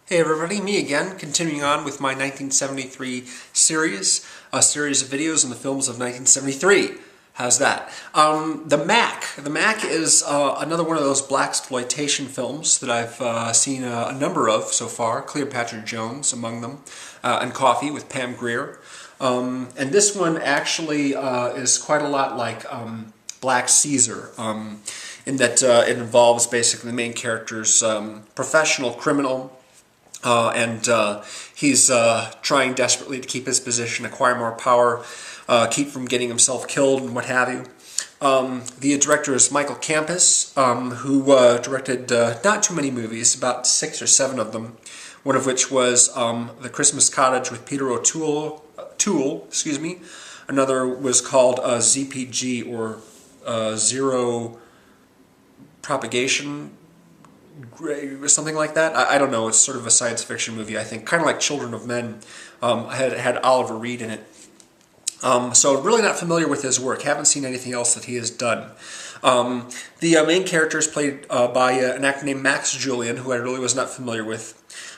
Hey everybody, me again, continuing on with my 1973 series, a series of videos on the films of 1973. How's that? The Mack. The Mack is another one of those blaxploitation films that I've seen a number of so far, Cleopatra Jones among them, and Coffee with Pam Grier. And this one actually is quite a lot like Black Caesar, in that it involves basically the main character's professional criminal. He's trying desperately to keep his position, acquire more power, keep from getting himself killed and what have you. The director is Michael Campus, who directed not too many movies, about 6 or 7 of them, one of which was The Christmas Cottage with Peter O'Toole. Another was called ZPG, or Zero Propagation, something like that. I don't know. It's sort of a science fiction movie, I think, kind of like Children of Men. Had Oliver Reed in it. So really not familiar with his work. Haven't seen anything else that he has done. The main character is played by an actor named Julien, who I really was not familiar with.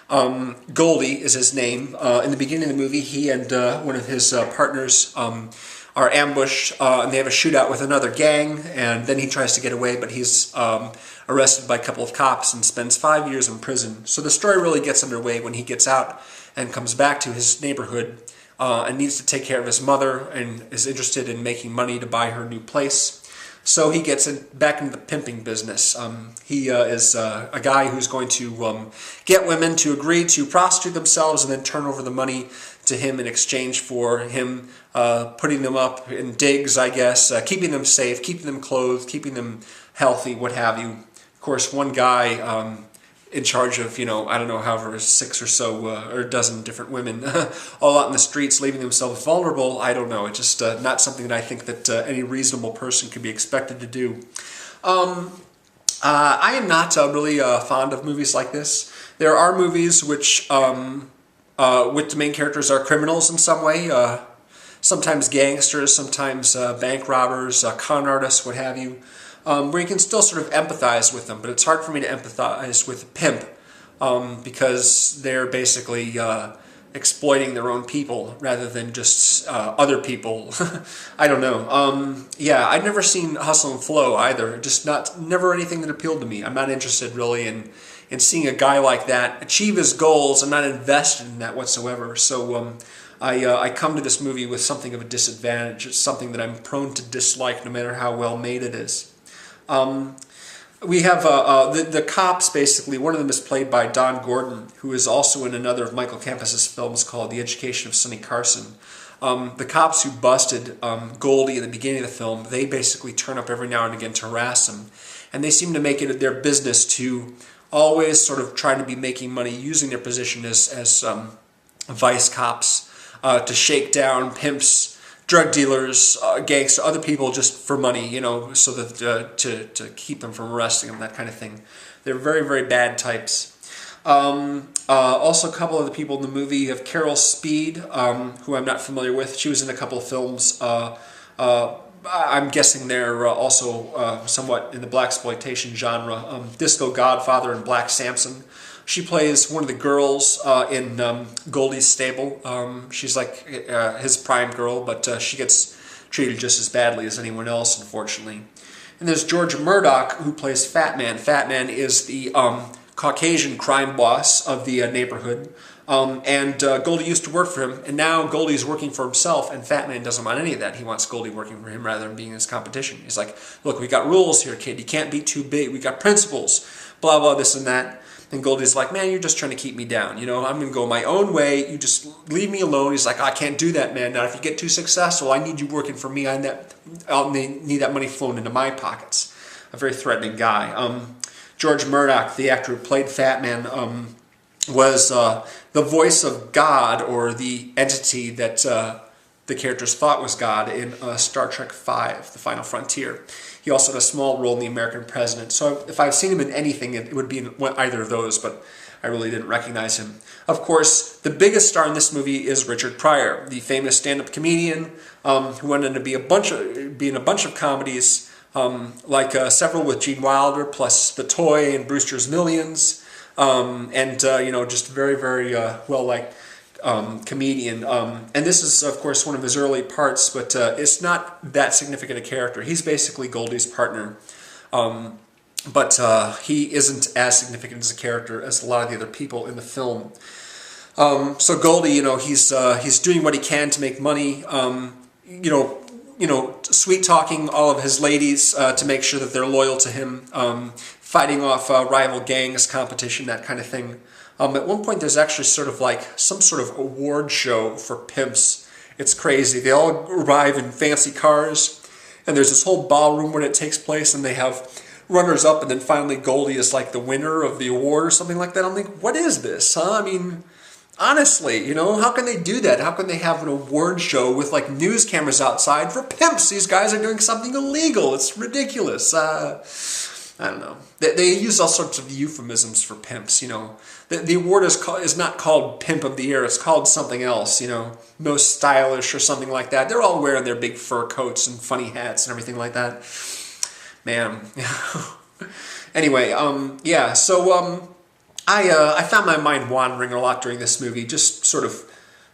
Goldie is his name. In the beginning of the movie, he and one of his partners are ambushed, and they have a shootout with another gang, and then he tries to get away, but he's arrested by a couple of cops and spends 5 years in prison. So the story really gets underway when he gets out and comes back to his neighborhood and needs to take care of his mother and is interested in making money to buy her new place. So he gets back into the pimping business. He is a guy who's going to get women to agree to prostitute themselves and then turn over the money to him in exchange for him putting them up in digs, I guess, keeping them safe, keeping them clothed, keeping them healthy, what have you. Of course, one guy in charge of, I don't know, however, 6 or so, or a dozen different women all out in the streets, leaving themselves vulnerable. I don't know. It's just not something that I think that any reasonable person could be expected to do. I am not really fond of movies like this. There are movies which the main characters are criminals in some way, sometimes gangsters, sometimes bank robbers, con artists, what have you, where you can still sort of empathize with them, but it's hard for me to empathize with a pimp because they're basically exploiting their own people rather than just other people. I don't know. Yeah, I've never seen Hustle and Flow either. Just never anything that appealed to me. I'm not interested really in seeing a guy like that achieve his goals. I'm not invested in that whatsoever. So I come to this movie with something of a disadvantage. It's something that I'm prone to dislike no matter how well made it is. We have the cops, basically. One of them is played by Don Gordon, who is also in another of Michael Campus's films called The Education of Sonny Carson. The cops who busted Goldie in the beginning of the film, they basically turn up every now and again to harass him. And they seem to make it their business to always sort of try to be making money using their position as vice cops to shake down pimps, drug dealers, gangsters, other people just for money, so that to keep them from arresting them, that kind of thing. They're very, very bad types. Also, a couple of the people in the movie, you have Carol Speed, who I'm not familiar with. She was in a couple of films. I'm guessing they're also somewhat in the blaxploitation genre. Disco Godfather and Black Samson. She plays one of the girls in Goldie's stable. She's like his prime girl, but she gets treated just as badly as anyone else, unfortunately. And there's George Murdoch, who plays Fat Man. Fat Man is the Caucasian crime boss of the neighborhood. Goldie used to work for him, and now Goldie's working for himself, and Fat Man doesn't want any of that. He wants Goldie working for him rather than being his competition. He's like, look, we got rules here, kid. You can't be too big. We got principles, blah, blah, this and that. And Goldie's like, man, you're just trying to keep me down. I'm going to go my own way. You just leave me alone. He's like, I can't do that, man. Now, if you get too successful, I need you working for me. I'll need that money flowing into my pockets. A very threatening guy. George Murdoch, the actor who played Fat Man, was the voice of God, or the entity that the characters thought was God in Star Trek V, The Final Frontier. He also had a small role in The American President. So if I've seen him in anything, it would be in either of those, but I really didn't recognize him. Of course, the biggest star in this movie is Richard Pryor, the famous stand-up comedian who went on to be in a bunch of comedies, like several with Gene Wilder, plus The Toy and Brewster's Millions. and just very, very well-liked comedian. And this is, of course, one of his early parts, but it's not that significant a character. He's basically Goldie's partner. But he isn't as significant as a character as a lot of the other people in the film. So Goldie, he's doing what he can to make money. Sweet talking all of his ladies to make sure that they're loyal to him. Fighting off rival gangs, competition, that kind of thing. At one point, there's actually sort of like some sort of award show for pimps. It's crazy. They all arrive in fancy cars, and there's this whole ballroom when it takes place, and they have runners up, and then finally Goldie is like the winner of the award or something like that. I'm like, what is this, huh? I mean, honestly, how can they do that? How can they have an award show with like news cameras outside for pimps? These guys are doing something illegal. It's ridiculous. I don't know. They use all sorts of euphemisms for pimps, The award is not called Pimp of the Year. It's called something else, most stylish or something like that. They're all wearing their big fur coats and funny hats and everything like that. Man. Anyway, yeah, so I found my mind wandering a lot during this movie, just sort of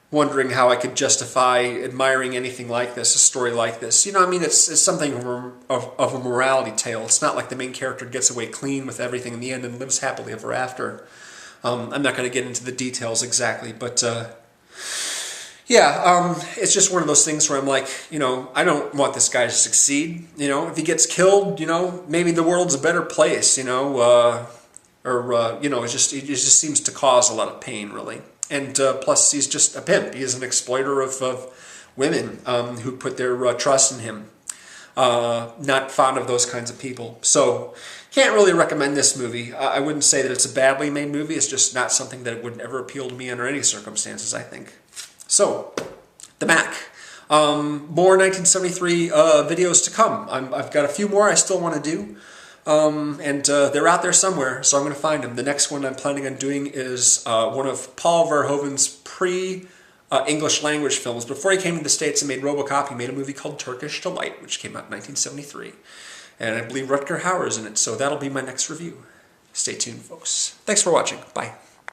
wondering how I could justify admiring anything like this, a story like this. It's something of a morality tale. It's not like the main character gets away clean with everything in the end and lives happily ever after. I'm not going to get into the details exactly, but yeah, it's just one of those things where I'm like, I don't want this guy to succeed. If he gets killed, maybe the world's a better place, it just seems to cause a lot of pain, really. And plus, he's just a pimp. He is an exploiter of women who put their trust in him. Not fond of those kinds of people. So, can't really recommend this movie. I wouldn't say that it's a badly made movie. It's just not something that would ever appeal to me under any circumstances, I think. So, the Mack. More 1973 videos to come. I've got a few more I still want to do. And they're out there somewhere, so I'm going to find them. The next one I'm planning on doing is one of Paul Verhoeven's pre-English language films. Before he came to the States and made RoboCop, he made a movie called Turkish Delight, which came out in 1973. And I believe Rutger Hauer's in it, so that'll be my next review. Stay tuned, folks. Thanks for watching. Bye.